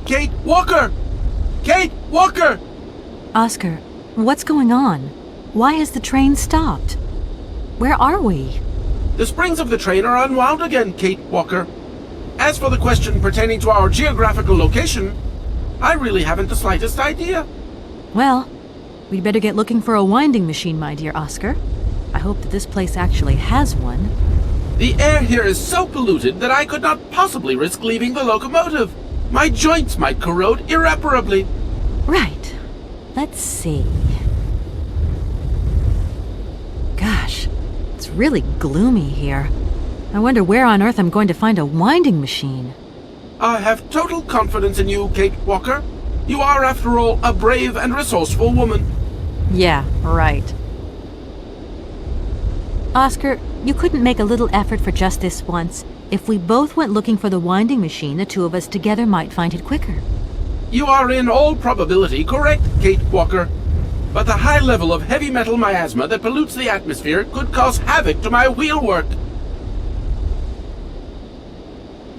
Kate Walker! Kate Walker! Oscar, what's going on? Why has the train stopped? Where are we? The springs of the train are unwound again, Kate Walker. As for the question pertaining to our geographical location, I really haven't the slightest idea. Well, we'd better get looking for a winding machine, my dear Oscar. I hope that this place actually has one. The air here is so polluted that I could not possibly risk leaving the locomotive. My joints might corrode irreparably. Right. Let's see. Gosh, it's really gloomy here. I wonder where on earth I'm going to find a winding machine. I have total confidence in you, Kate Walker. You are, after all, a brave and resourceful woman. Yeah, right. Oscar, you couldn't make a little effort for just this once. If we both went looking for the winding machine, the two of us together might find it quicker. You are in all probability correct, Kate Walker. But the high level of heavy metal miasma that pollutes the atmosphere could cause havoc to my wheelwork.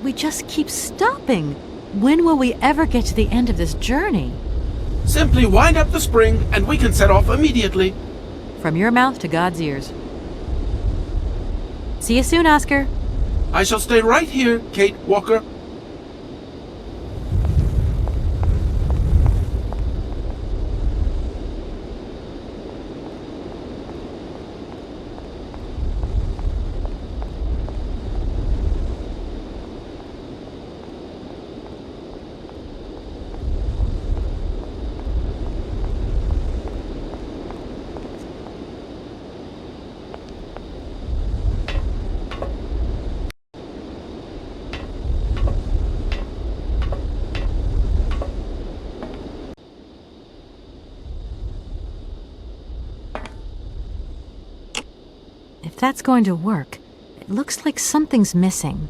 We just keep stopping. When will we ever get to the end of this journey? Simply wind up the spring and we can set off immediately. From your mouth to God's ears. See you soon, Oscar. I shall stay right here, Kate Walker. If that's going to work, it looks like something's missing.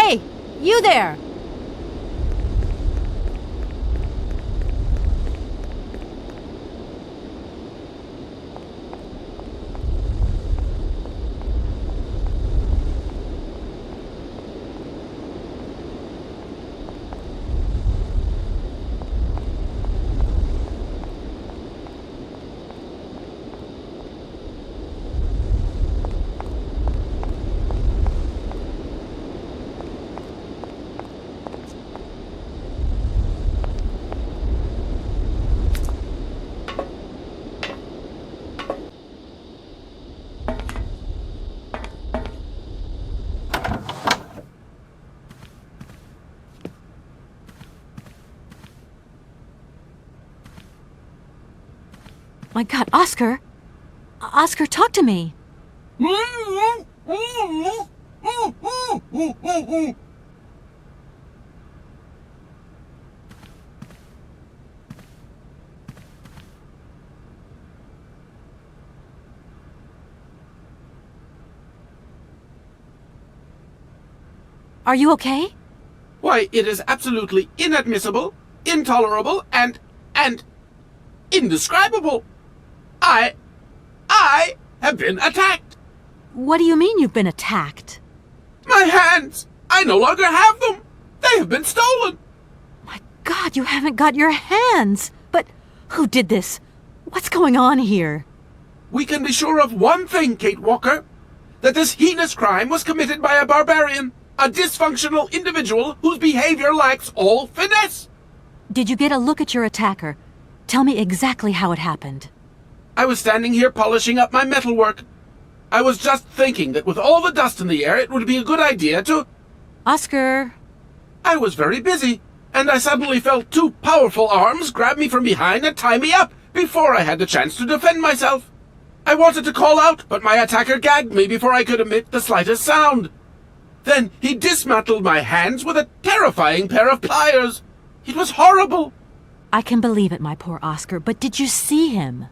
Hey! You there! My God, Oscar! Oscar, talk to me! Are you okay? Why, it is absolutely inadmissible, intolerable, and indescribable. I have been attacked. What do you mean you've been attacked? My hands! I no longer have them! They have been stolen! My God, you haven't got your hands! But who did this? What's going on here? We can be sure of one thing, Kate Walker. That this heinous crime was committed by a barbarian. A dysfunctional individual whose behavior lacks all finesse. Did you get a look at your attacker? Tell me exactly how it happened. I was standing here polishing up my metalwork. I was just thinking that with all the dust in the air, it would be a good idea to... Oscar! I was very busy, and I suddenly felt two powerful arms grab me from behind and tie me up before I had the chance to defend myself. I wanted to call out, but my attacker gagged me before I could emit the slightest sound. Then he dismantled my hands with a terrifying pair of pliers. It was horrible. I can believe it, my poor Oscar, but did you see him?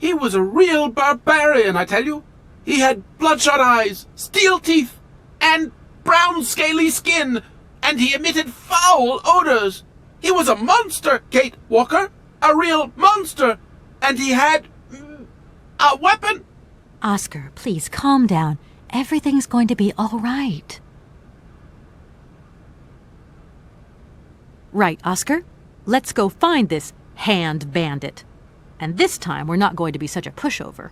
He was a real barbarian, I tell you. He had bloodshot eyes, steel teeth, and brown scaly skin, and he emitted foul odors. He was a monster, Kate Walker, a real monster, and he had a weapon. Oscar, please calm down. Everything's going to be all right. Right, Oscar. Let's go find this hand bandit. And this time, we're not going to be such a pushover.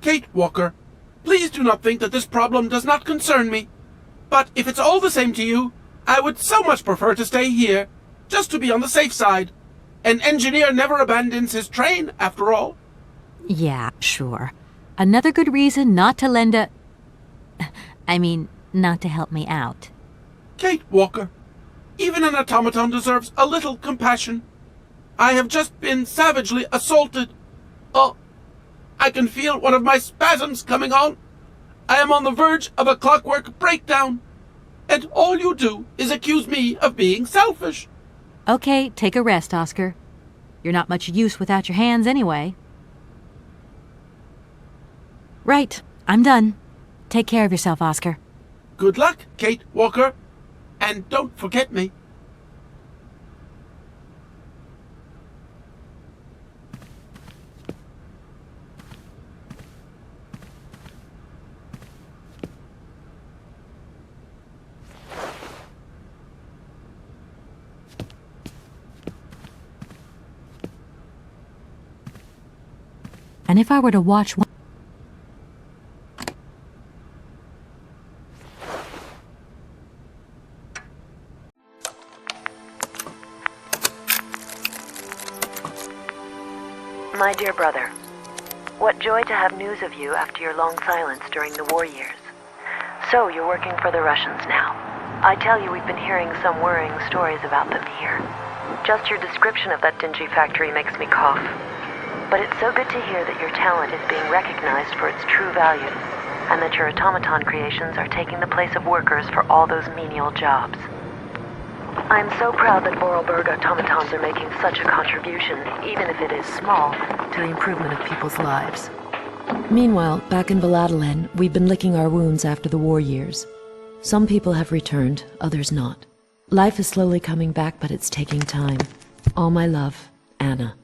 Kate Walker, please do not think that this problem does not concern me. But if it's all the same to you, I would so much prefer to stay here, just to be on the safe side. An engineer never abandons his train, after all. Yeah, sure. Another good reason not to lend a... not to help me out. Kate Walker, even an automaton deserves a little compassion. I have just been savagely assaulted. Oh, I can feel one of my spasms coming on. I am on the verge of a clockwork breakdown. And all you do is accuse me of being selfish. Okay, take a rest, Oscar. You're not much use without your hands anyway. Right, I'm done. Take care of yourself, Oscar. Good luck, Kate Walker. And don't forget me. And if I were to watch one... My dear brother, what joy to have news of you after your long silence during the war years. So, you're working for the Russians now. I tell you, we've been hearing some worrying stories about them here. Just your description of that dingy factory makes me cough. But it's so good to hear that your talent is being recognized for its true value, and that your automaton creations are taking the place of workers for all those menial jobs. I'm so proud that Vorarlberg automatons are making such a contribution, even if it is small, to the improvement of people's lives. Meanwhile, back in Valladolid, we've been licking our wounds after the war years. Some people have returned, others not. Life is slowly coming back, but it's taking time. All my love, Anna.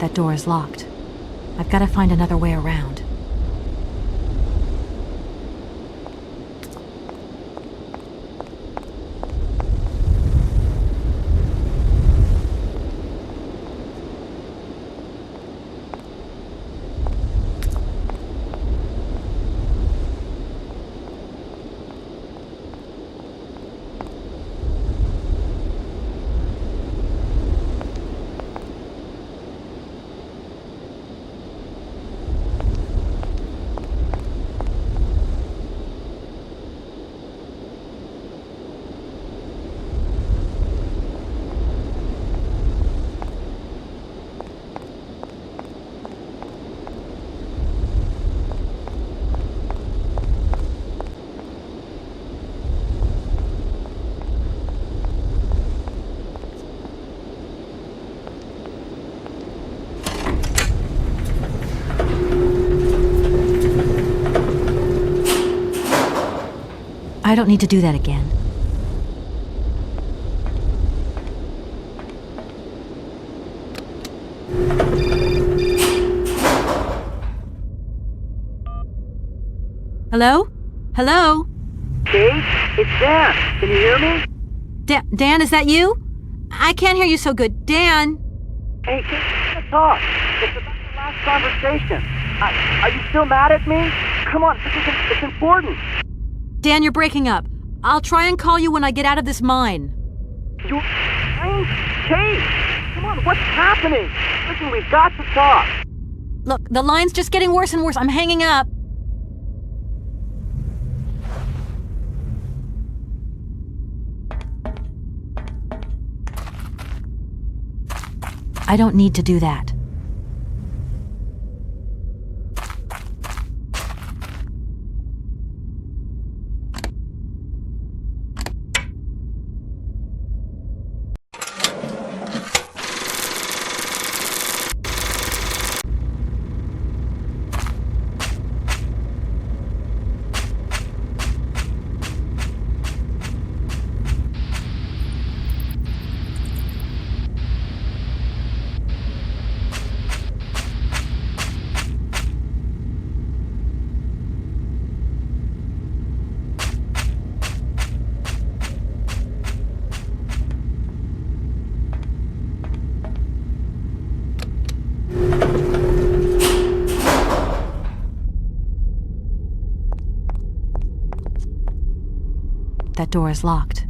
That door is locked. I've got to find another way around. I don't need to do that again. Hello? Hello? Kate, it's Dan. Can you hear me? Dan, is that you? I can't hear you so good. Dan? Hey, Kate, let's talk. It's about the last conversation. Are you still mad at me? Come on, it's important. Dan, you're breaking up. I'll try and call you when I get out of this mine. You... Kate! Come on, what's happening? Listen, we've got to talk. Look, the line's just getting worse and worse. I'm hanging up. I don't need to do that. That door is locked.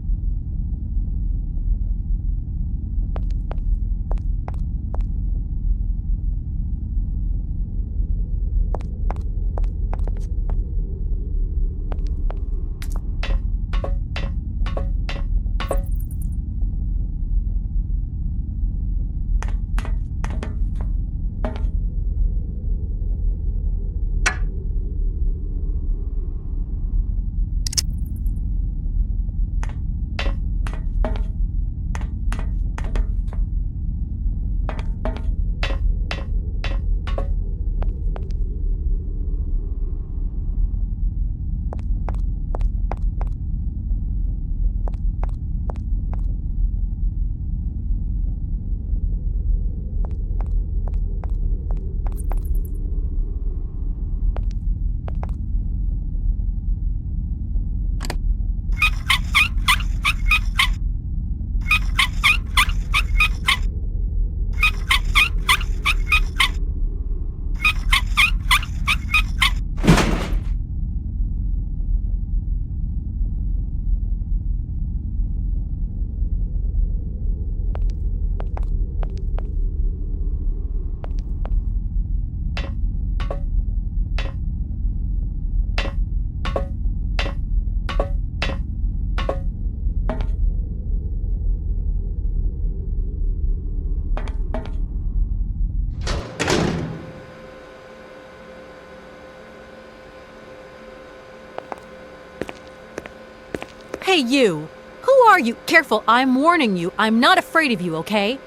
Hey, you! Who are you? Careful, I'm warning you. I'm not afraid of you, okay?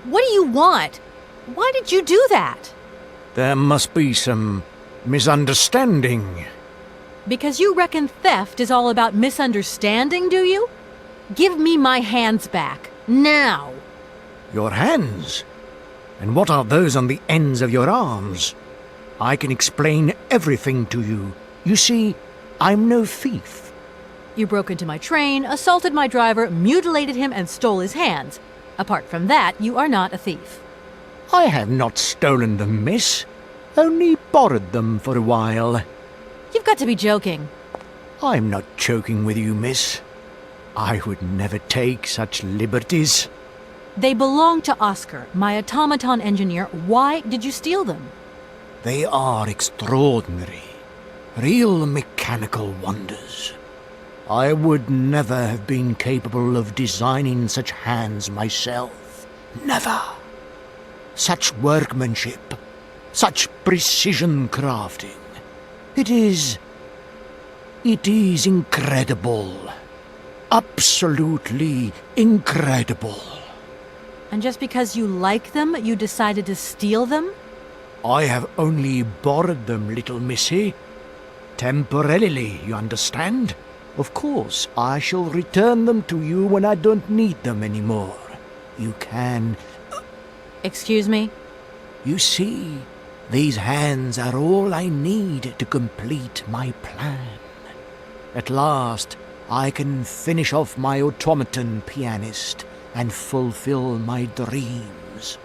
What do you want? Why did you do that? There must be some misunderstanding. Because you reckon theft is all about misunderstanding, do you? Give me my hands back. Now! Your hands? And what are those on the ends of your arms? I can explain everything to you. You see, I'm no thief. You broke into my train, assaulted my driver, mutilated him, and stole his hands. Apart from that, you are not a thief. I have not stolen them, miss. Only borrowed them for a while. You've got to be joking. I'm not joking with you, miss. I would never take such liberties. They belong to Oscar, my automaton engineer. Why did you steal them? They are extraordinary. Real mechanical wonders. I would never have been capable of designing such hands myself. Never. Such workmanship. Such precision crafting. It is incredible. Absolutely incredible. And just because you like them, you decided to steal them? I have only borrowed them, little missy. Temporarily, you understand? Of course, I shall return them to you when I don't need them anymore. You can... Excuse me? You see, these hands are all I need to complete my plan. At last, I can finish off my automaton pianist and fulfill my dreams.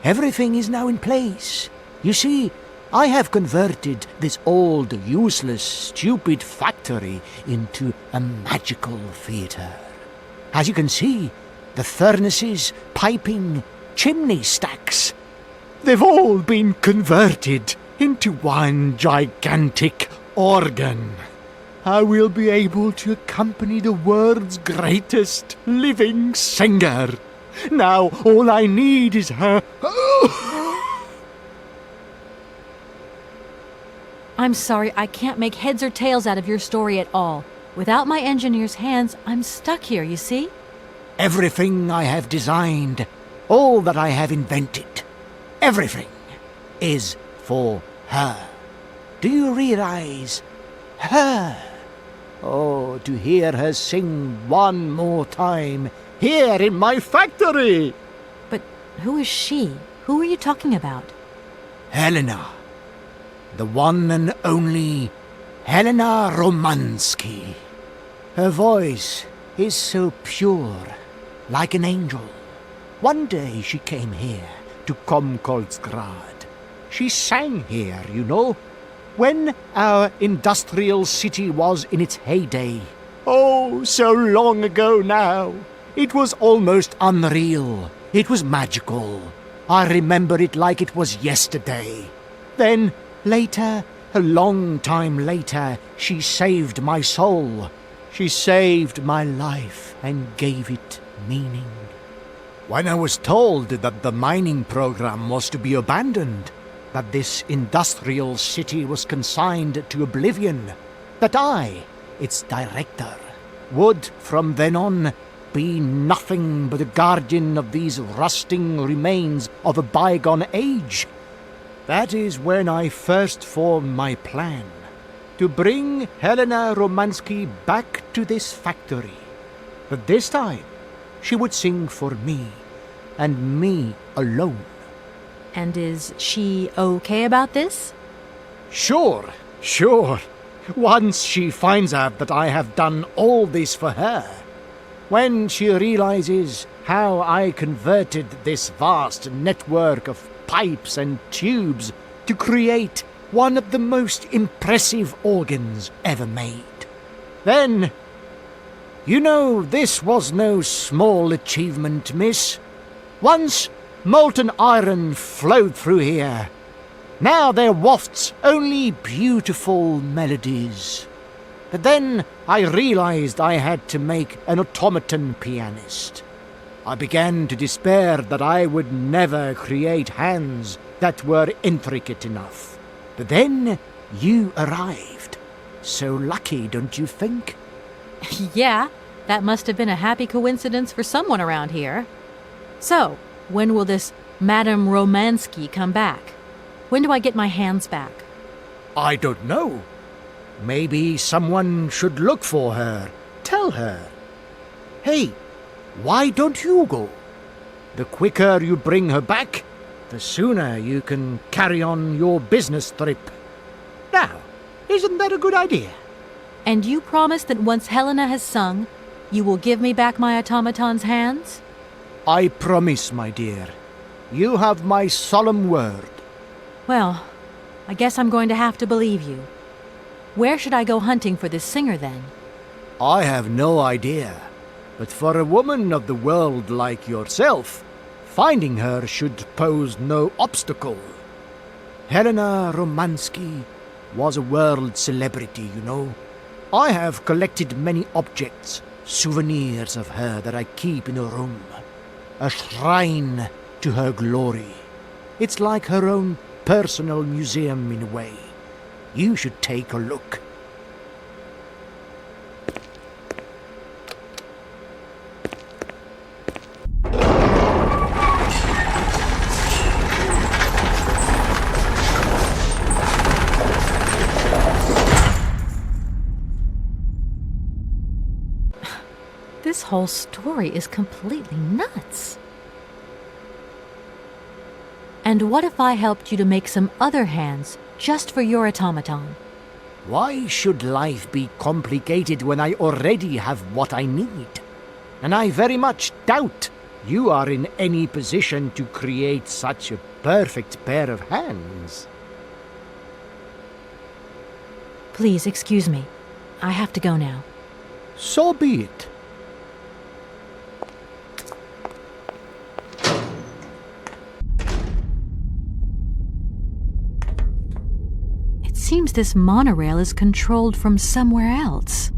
Everything is now in place. You see, I have converted this old, useless, stupid factory into a magical theatre. As you can see, the furnaces, piping, chimney stacks, they've all been converted into one gigantic organ. I will be able to accompany the world's greatest living singer. Now all I need is her... I'm sorry, I can't make heads or tails out of your story at all. Without my engineer's hands, I'm stuck here, you see? Everything I have designed, all that I have invented, everything is for her. Do you realize? Her. Oh, to hear her sing one more time, here in my factory! But who is she? Who are you talking about? Helena. The one and only Helena Romansky. Her voice is so pure, like an angel. One day she came here to Komkolsgrad. She sang here, you know, when our industrial city was in its heyday. Oh, so long ago now. It was almost unreal. It was magical. I remember it like it was yesterday. Then, later, a long time later, she saved my soul. She saved my life and gave it meaning. When I was told that the mining program was to be abandoned, that this industrial city was consigned to oblivion, that I, its director, would from then on be nothing but a guardian of these rusting remains of a bygone age, that is when I first formed my plan to bring Helena Romansky back to this factory. But this time, she would sing for me, and me alone. And is she okay about this? Sure. Once she finds out that I have done all this for her, when she realizes how I converted this vast network of pipes and tubes to create one of the most impressive organs ever made, then, you know, this was no small achievement, miss. Once molten iron flowed through here. Now there wafts only beautiful melodies. But then I realized I had to make an automaton pianist. I began to despair that I would never create hands that were intricate enough. But then you arrived. So lucky, don't you think? Yeah, that must have been a happy coincidence for someone around here. So, when will this Madame Romansky come back? When do I get my hands back? I don't know. Maybe someone should look for her. Tell her. Hey, why don't you go? The quicker you bring her back, the sooner you can carry on your business trip. Now, isn't that a good idea? And you promise that once Helena has sung, you will give me back my automaton's hands? I promise, my dear. You have my solemn word. Well, I guess I'm going to have to believe you. Where should I go hunting for this singer, then? I have no idea. But for a woman of the world like yourself, finding her should pose no obstacle. Helena Romansky was a world celebrity, you know. I have collected many objects, souvenirs of her that I keep in a room. A shrine to her glory. It's like her own personal museum in a way. You should take a look. whole story is completely nuts. And what if I helped you to make some other hands just for your automaton? Why should life be complicated when I already have what I need? And I very much doubt you are in any position to create such a perfect pair of hands. Please excuse me. I have to go now. So be it. It seems this monorail is controlled from somewhere else.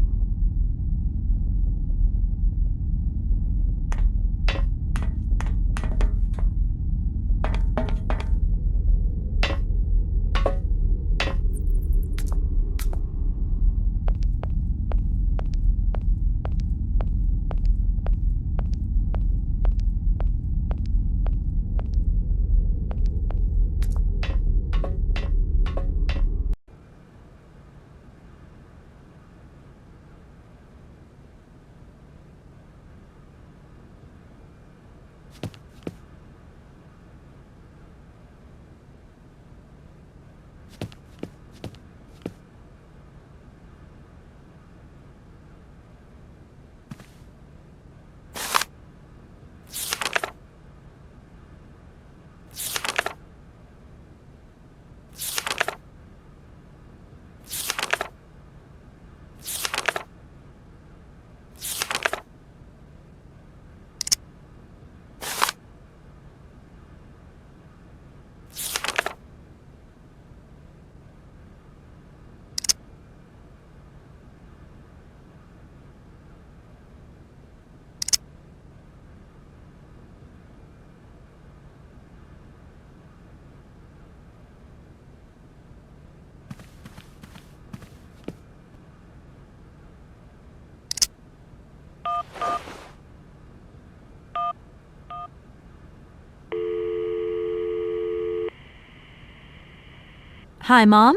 Hi, Mom?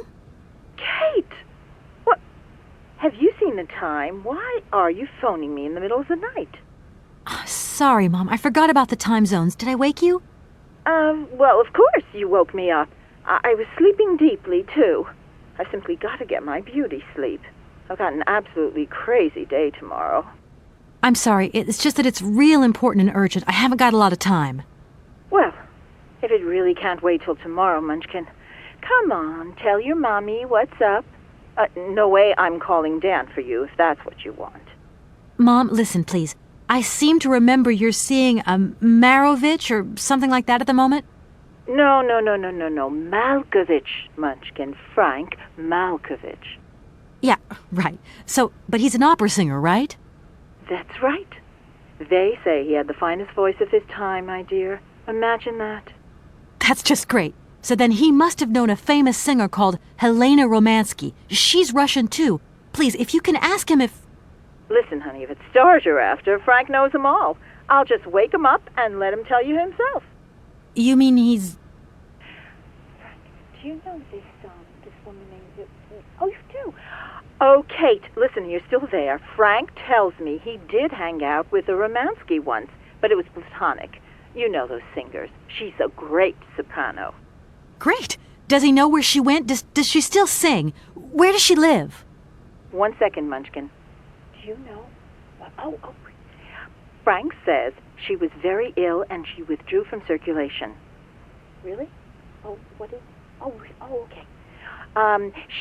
Kate! What? Have you seen the time? Why are you phoning me in the middle of the night? Sorry, Mom. I forgot about the time zones. Did I wake you? Well, of course you woke me up. I was sleeping deeply, too. I simply got to get my beauty sleep. I've got an absolutely crazy day tomorrow. I'm sorry. It's just that it's real important and urgent. I haven't got a lot of time. Well, if it really can't wait till tomorrow, Munchkin, come on, tell your mommy what's up. No way I'm calling Dan for you, if that's what you want. Mom, listen, please. I seem to remember you're seeing a Marovich or something like that at the moment. No. Malkovich, Munchkin. Frank Malkovich. Yeah, right. So, but he's an opera singer, right? That's right. They say he had the finest voice of his time, my dear. Imagine that. That's just great. So then he must have known a famous singer called Helena Romansky. She's Russian, too. Please, if you can ask him if... Listen, honey, if it's stars you're after, Frank knows them all. I'll just wake him up and let him tell you himself. You mean he's... Frank, do you know this woman named... Oh, you do? Oh, Kate, listen, you're still there. Frank tells me he did hang out with a Romansky once, but it was platonic. You know those singers. She's a great soprano. Great. Does he know where she went? Does she still sing? Where does she live? 1 second, Munchkin. Do you know? Oh. Frank says she was very ill and she withdrew from circulation. Really? Oh, what is... Oh, okay.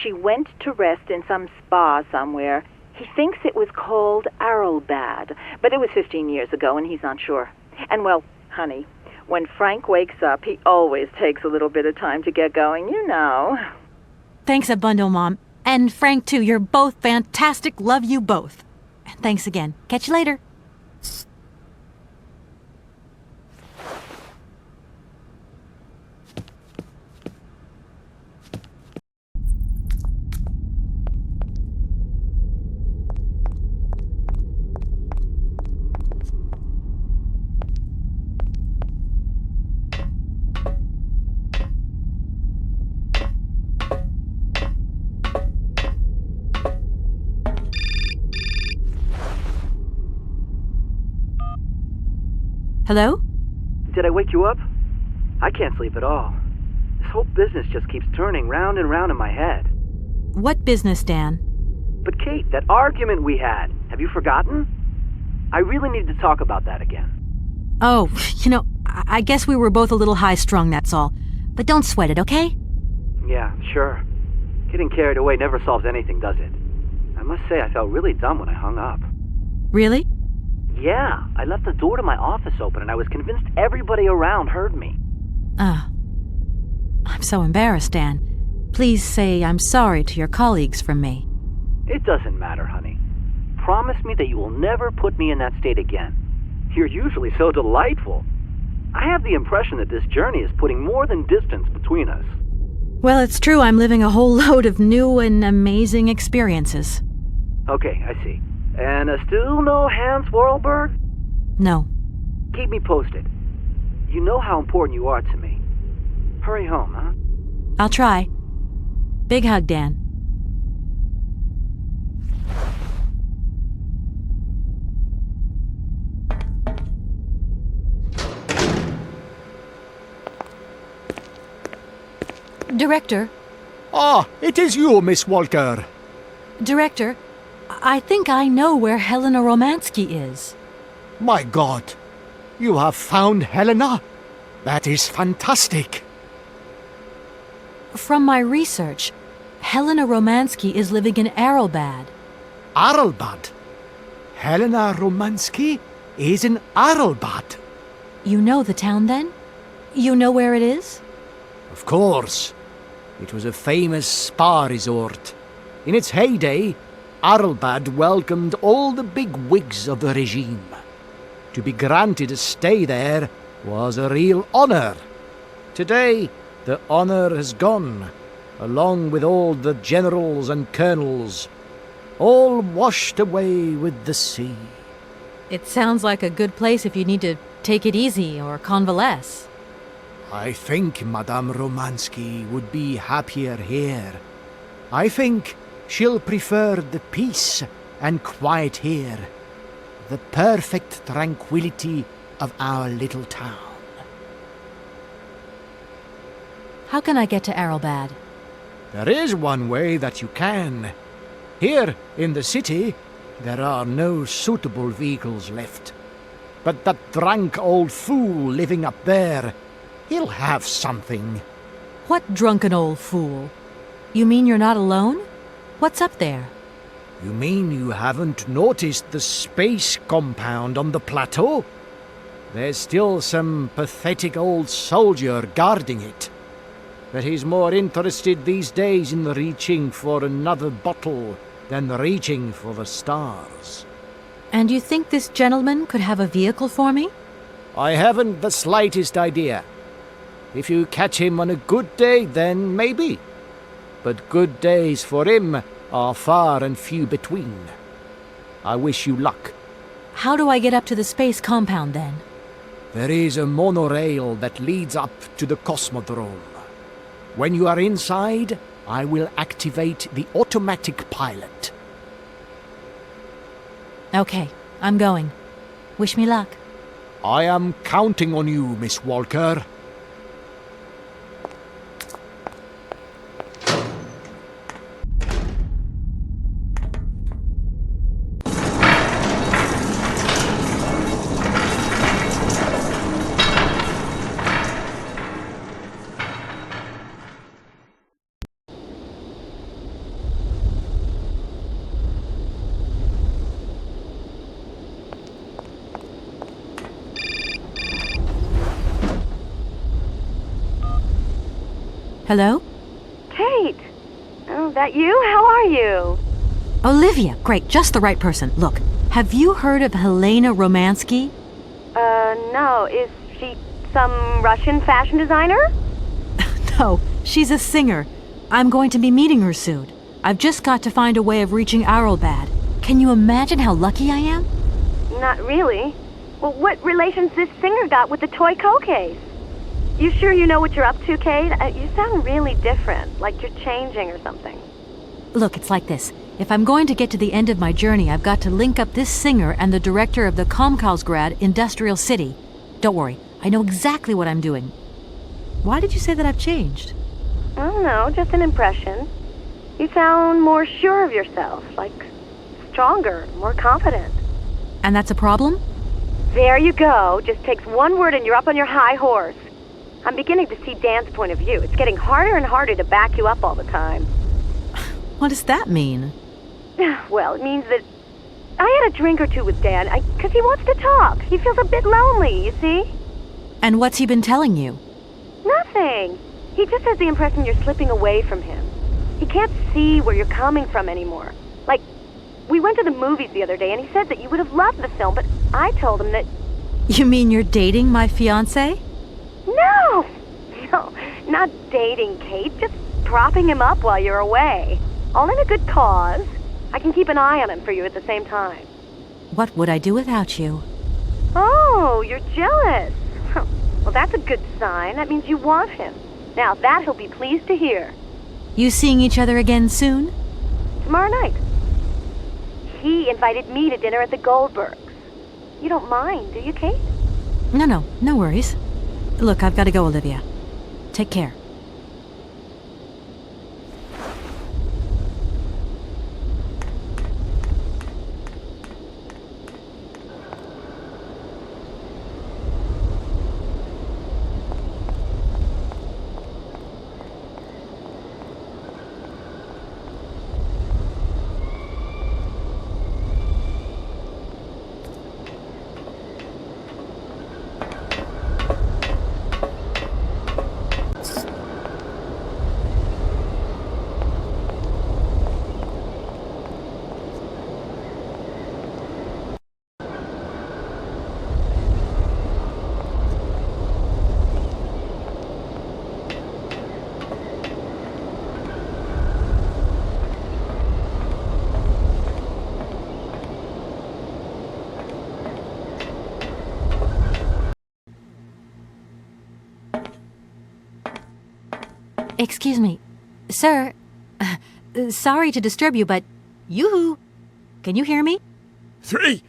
She went to rest in some spa somewhere. He thinks it was called Arlbad, but it was 15 years ago and he's not sure. And, well, honey, when Frank wakes up, he always takes a little bit of time to get going, you know. Thanks a bundle, Mom. And Frank, too. You're both fantastic. Love you both. Thanks again. Catch you later. Hello? Did I wake you up? I can't sleep at all. This whole business just keeps turning round and round in my head. What business, Dan? But Kate, that argument we had, have you forgotten? I really need to talk about that again. Oh, I guess we were both a little high-strung, that's all. But don't sweat it, okay? Yeah, sure. Getting carried away never solves anything, does it? I must say I felt really dumb when I hung up. Really? Yeah, I left the door to my office open and I was convinced everybody around heard me. I'm so embarrassed, Dan. Please say I'm sorry to your colleagues from me. It doesn't matter, honey. Promise me that you will never put me in that state again. You're usually so delightful. I have the impression that this journey is putting more than distance between us. Well, it's true I'm living a whole load of new and amazing experiences. Okay, I see. And still no Hans Vorarlberg? No. Keep me posted. You know how important you are to me. Hurry home, huh? I'll try. Big hug, Dan. Director. Ah, it is you, Miss Walker. Director, I think I know where Helena Romansky is. My God, you have found Helena? That is fantastic. From my research, Helena Romansky is living in Arelbad. Arelbad? Helena Romansky is in Arelbad. You know the town, then? You know where it is? Of course. It was a famous spa resort. In its heyday, Arelbad welcomed all the big wigs of the regime. To be granted a stay there was a real honor. Today, the honor has gone, along with all the generals and colonels, all washed away with the sea. It sounds like a good place if you need to take it easy or convalesce. I think Madame Romansky would be happier here. I think she'll prefer the peace and quiet here, the perfect tranquility of our little town. How can I get to Arelbad? There is one way that you can. Here in the city, there are no suitable vehicles left. But that drunk old fool living up there, he'll have something. What drunken old fool? You mean you're not alone? What's up there? You mean you haven't noticed the space compound on the plateau? There's still some pathetic old soldier guarding it. But he's more interested these days in reaching for another bottle than reaching for the stars. And you think this gentleman could have a vehicle for me? I haven't the slightest idea. If you catch him on a good day, then maybe. But good days for him are far and few between. I wish you luck. How do I get up to the space compound, then? There is a monorail that leads up to the Cosmodrome. When you are inside, I will activate the automatic pilot. Okay, I'm going. Wish me luck. I am counting on you, Miss Walker. Hello? Kate! Oh, that you? How are you? Olivia, great, just the right person. Look, have you heard of Helena Romansky? No. Is she some Russian fashion designer? No, she's a singer. I'm going to be meeting her soon. I've just got to find a way of reaching Arelbad. Can you imagine how lucky I am? Not really. Well, what relation's this singer got with the toy case? You sure you know what you're up to, Kate? You sound really different, like you're changing or something. Look, it's like this. If I'm going to get to the end of my journey, I've got to link up this singer and the director of the Komkalsgrad Industrial City. Don't worry. I know exactly what I'm doing. Why did you say that I've changed? I don't know, just an impression. You sound more sure of yourself, like stronger, more confident. And that's a problem? There you go. Just takes one word and you're up on your high horse. I'm beginning to see Dan's point of view. It's getting harder and harder to back you up all the time. What does that mean? Well, it means that I had a drink or two with Dan, because he wants to talk. He feels a bit lonely, you see? And what's he been telling you? Nothing. He just has the impression you're slipping away from him. He can't see where you're coming from anymore. Like, we went to the movies the other day, and he said that you would have loved the film, but I told him that... You mean you're dating my fiancé? No! No, not dating, Kate. Just propping him up while you're away. All in a good cause. I can keep an eye on him for you at the same time. What would I do without you? Oh, you're jealous. Well, that's a good sign. That means you want him. Now, that he'll be pleased to hear. You seeing each other again soon? Tomorrow night. He invited me to dinner at the Goldbergs. You don't mind, do you, Kate? No worries. Look, I've got to go, Olivia. Take care. Excuse me. Sir, sorry to disturb you, but yoo-hoo! Can you hear me? 3,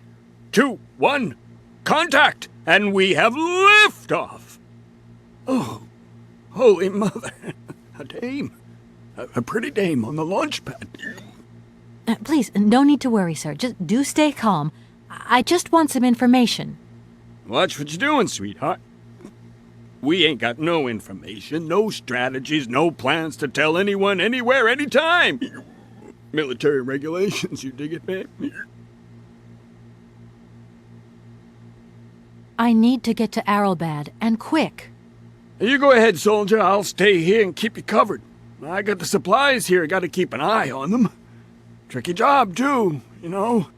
2, 1, contact! And we have liftoff! Oh, holy mother. A dame. A pretty dame on the launch pad. Please, no need to worry, sir. Just do stay calm. I just want some information. Watch what you're doing, sweetheart. We ain't got no information, no strategies, no plans to tell anyone, anywhere, anytime. Military regulations, you dig it, babe? I need to get to Arrowbad, and quick. You go ahead, soldier. I'll stay here and keep you covered. I got the supplies here. I gotta keep an eye on them. Tricky job, too, you know.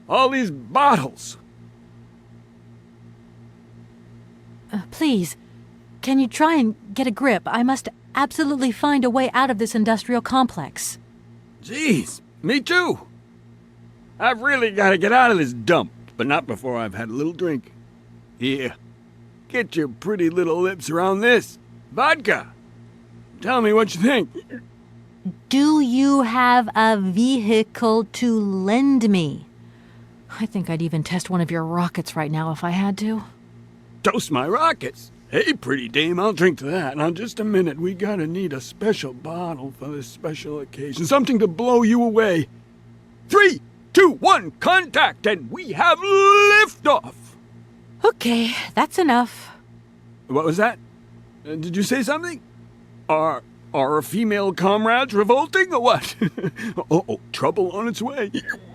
All these bottles. Please, can you try and get a grip? I must absolutely find a way out of this industrial complex. Jeez, me too. I've really got to get out of this dump, but not before I've had a little drink. Here, get your pretty little lips around this. Vodka. Tell me what you think. Do you have a vehicle to lend me? I think I'd even test one of your rockets right now if I had to. Toast my rockets. Hey, pretty dame, I'll drink to that. Now, just a minute. We gotta need a special bottle for this special occasion. Something to blow you away. 3, 2, 1, contact, and we have liftoff. Okay, that's enough. What was that? Did you say something? Are our female comrades revolting or what? Oh, trouble on its way.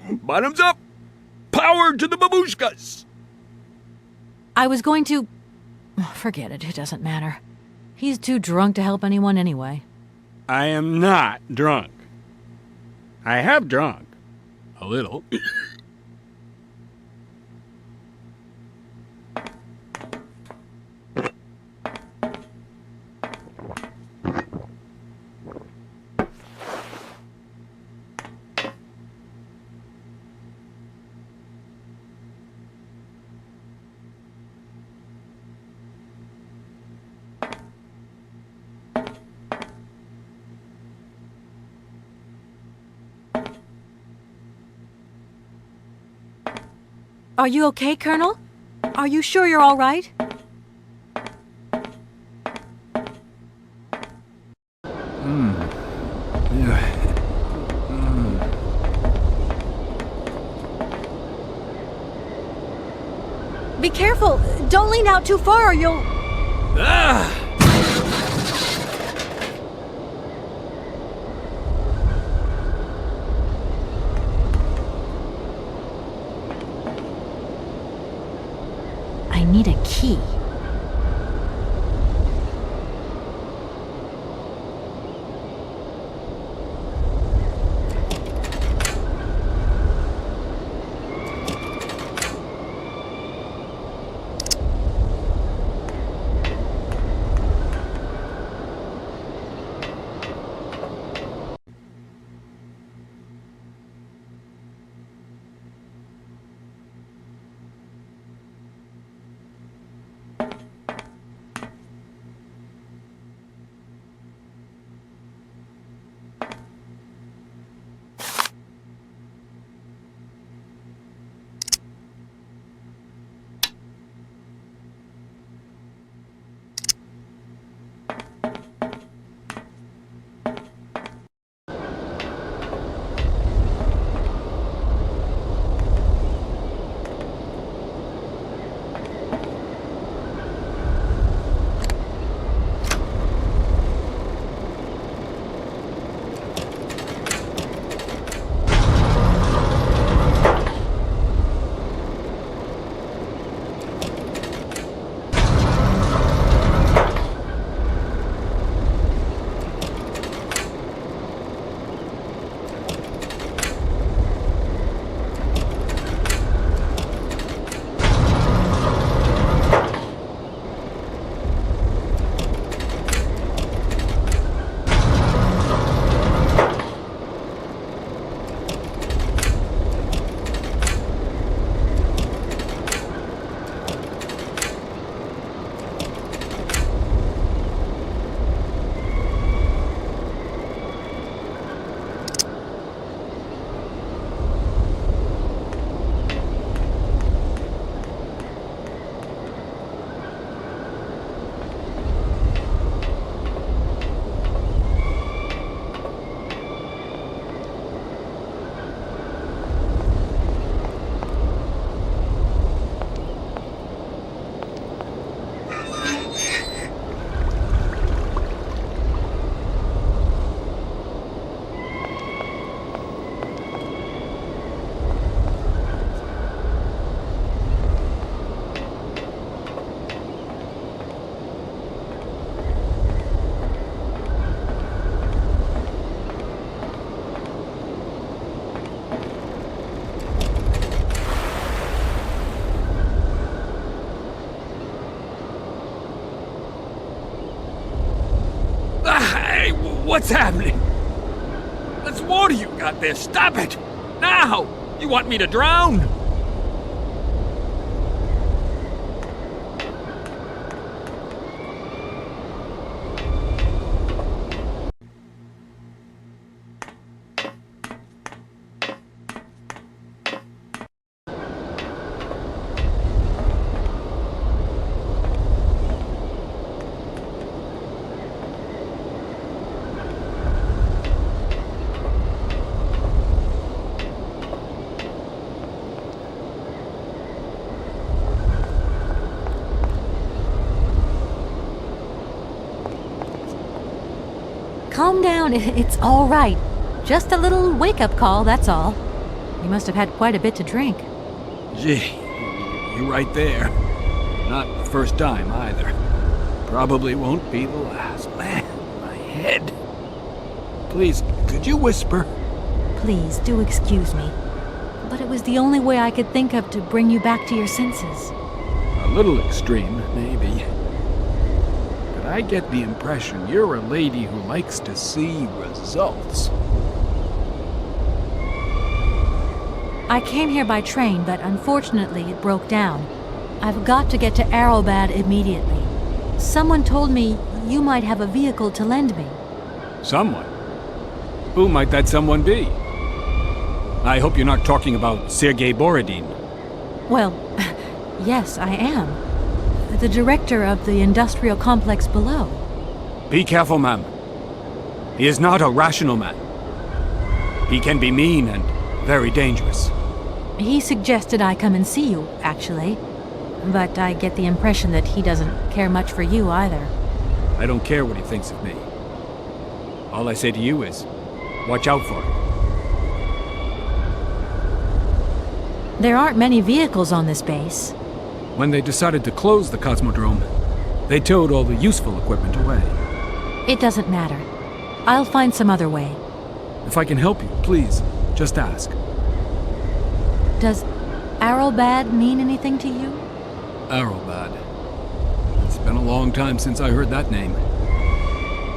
Bottoms up. Power to the babushkas. I was going to... Forget it, it doesn't matter. He's too drunk to help anyone anyway. I am not drunk. I have drunk. A little. Are you okay, Colonel? Are you sure you're all right? Don't lean out too far or you'll... Ah! I need a key. What's happening? That's water you got there. Stop it! Now! You want me to drown? Calm down, it's all right. Just a little wake-up call, that's all. You must have had quite a bit to drink. Gee, you right there. Not the first time, either. Probably won't be the last. Man, my head. Please, could you whisper? Please, do excuse me. But it was the only way I could think of to bring you back to your senses. A little extreme, maybe. But I get the impression you're a lady who likes to see results. I came here by train, but unfortunately it broke down. I've got to get to Arrowbad immediately. Someone told me you might have a vehicle to lend me. Someone? Who might that someone be? I hope you're not talking about Sergei Borodin. Well, yes, I am. The director of the industrial complex below. Be careful, ma'am. He is not a rational man. He can be mean and very dangerous. He suggested I come and see you, actually. But I get the impression that he doesn't care much for you either. I don't care what he thinks of me. All I say to you is, watch out for him. There aren't many vehicles on this base. When they decided to close the Cosmodrome, they towed all the useful equipment away. It doesn't matter. I'll find some other way. If I can help you, please, just ask. Does Arrowbad mean anything to you? Arrowbad. It's been a long time since I heard that name.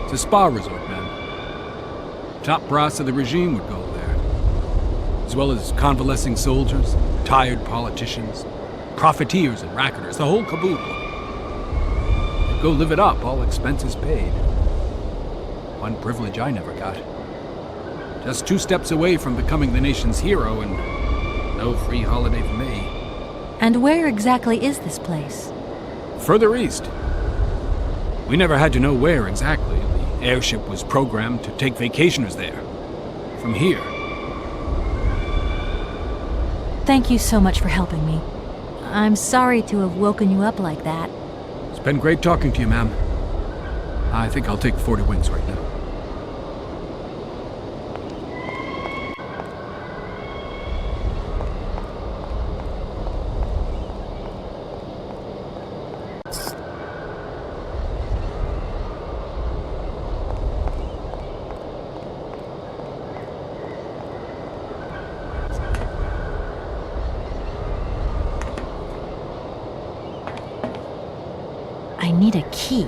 It's a spa resort, man. Top brass of the regime would go there. As well as convalescing soldiers, tired politicians, profiteers and racketers, the whole caboodle. They'd go live it up, all expenses paid. One privilege I never got. Just 2 steps away from becoming the nation's hero, and no free holiday for me. And where exactly is this place? Further east. We never had to know where exactly. The airship was programmed to take vacationers there. From here. Thank you so much for helping me. I'm sorry to have woken you up like that. It's been great talking to you, ma'am. I think I'll take 40 wings right now. I need a key.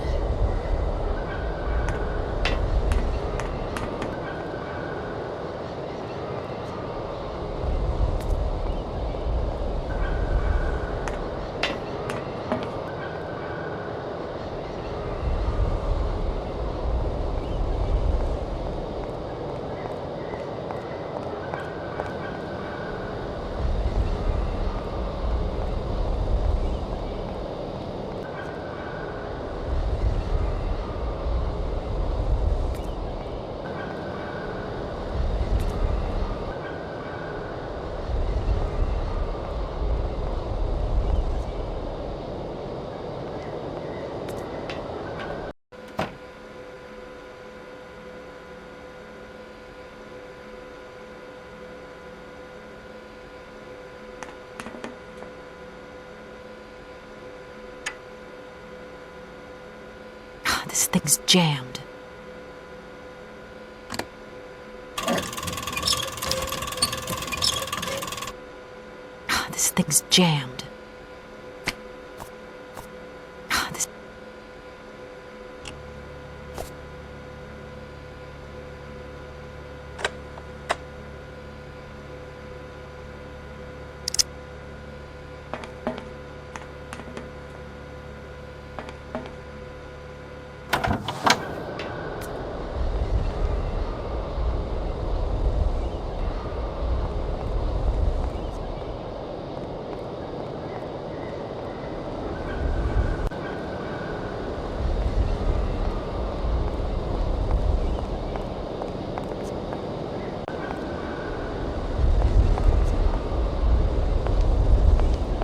This thing's jammed. This thing's jammed. This...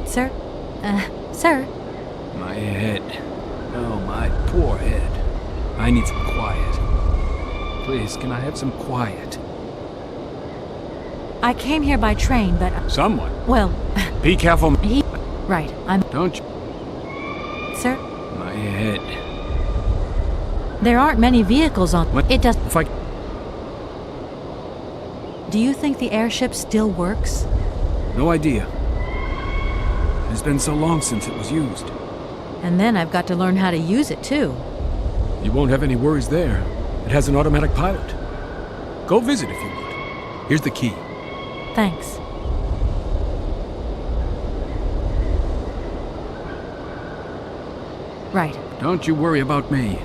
Sir? Sir? My head. Oh, my poor head. I need some quiet. Please, can I have some quiet? I came here by train, but... Someone? Well... Be careful. He... Right, I'm... Don't you... Sir? My head. There aren't many vehicles on... What? It does... If I... Do you think the airship still works? No idea. It's been so long since it was used. And then I've got to learn how to use it, too. You won't have any worries there. It has an automatic pilot. Go visit if you would. Here's the key. Thanks. Right. Don't you worry about me.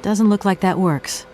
Doesn't look like that works.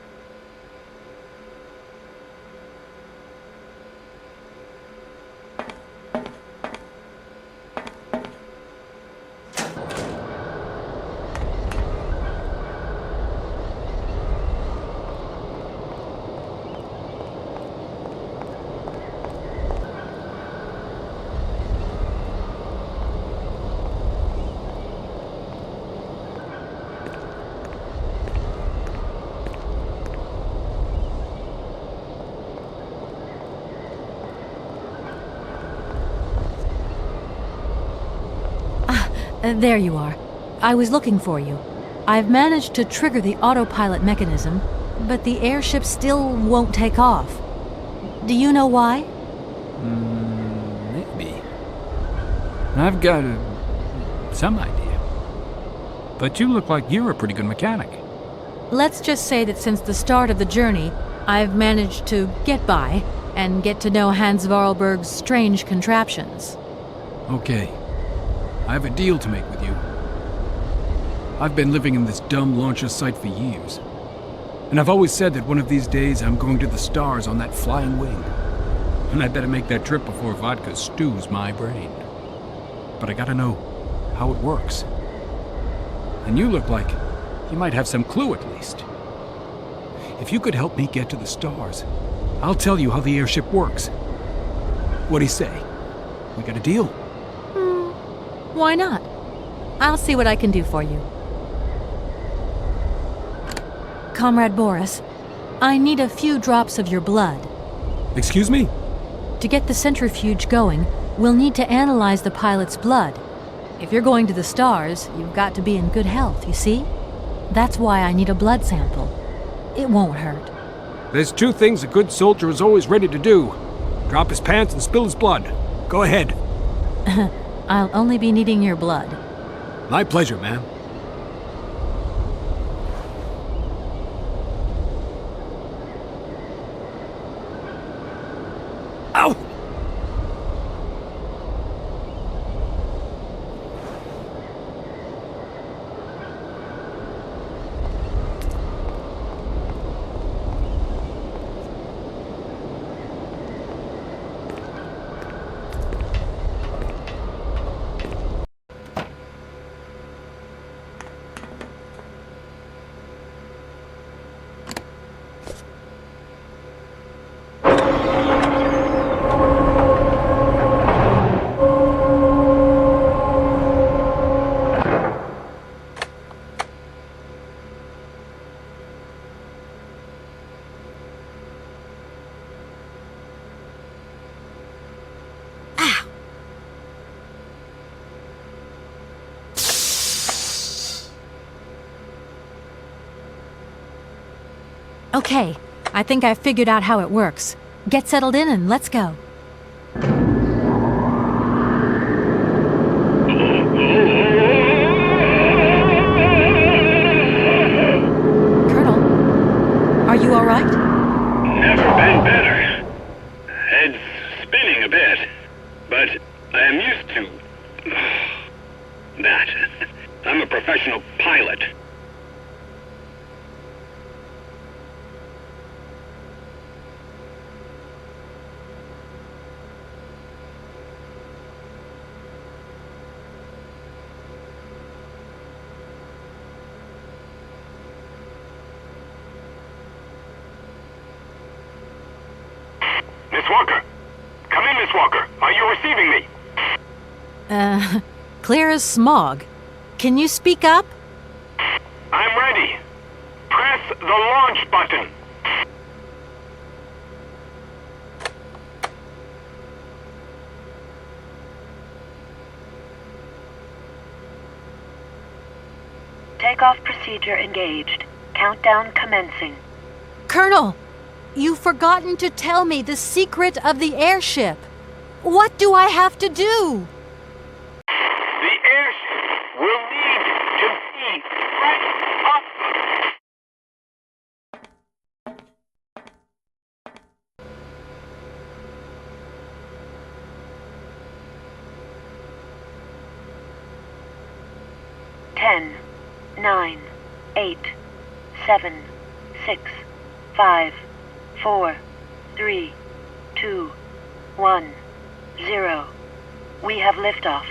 There you are. I was looking for you. I've managed to trigger the autopilot mechanism, but the airship still won't take off. Do you know why? Maybe. I've got some idea. But you look like you're a pretty good mechanic. Let's just say that since the start of the journey, I've managed to get by and get to know Hans Varlberg's strange contraptions. Okay. I have a deal to make with you. I've been living in this dumb launcher site for years. And I've always said that one of these days I'm going to the stars on that flying wing. And I better make that trip before vodka stews my brain. But I gotta know how it works. And you look like you might have some clue at least. If you could help me get to the stars, I'll tell you how the airship works. What do you say? We got a deal? Why not? I'll see what I can do for you. Comrade Boris, I need a few drops of your blood. Excuse me? To get the centrifuge going, we'll need to analyze the pilot's blood. If you're going to the stars, you've got to be in good health, you see? That's why I need a blood sample. It won't hurt. There's two things a good soldier is always ready to do. Drop his pants and spill his blood. Go ahead. I'll only be needing your blood. My pleasure, ma'am. Ow! Okay, I think I've figured out how it works. Get settled in and let's go. Colonel, are you all right? Never been better. Head's spinning a bit, but I am used to that. I'm a professional pilot. Miss Walker! Come in, Miss Walker! Are you receiving me? Clear as smog. Can you speak up? I'm ready. Press the launch button. Takeoff procedure engaged. Countdown commencing. Colonel, you've forgotten to tell me the secret of the airship. What do I have to do? The airship will need to be right up. Ten, 9, 8, 7, 6, 5, 4, 3, 2, 1, 0. We have liftoff.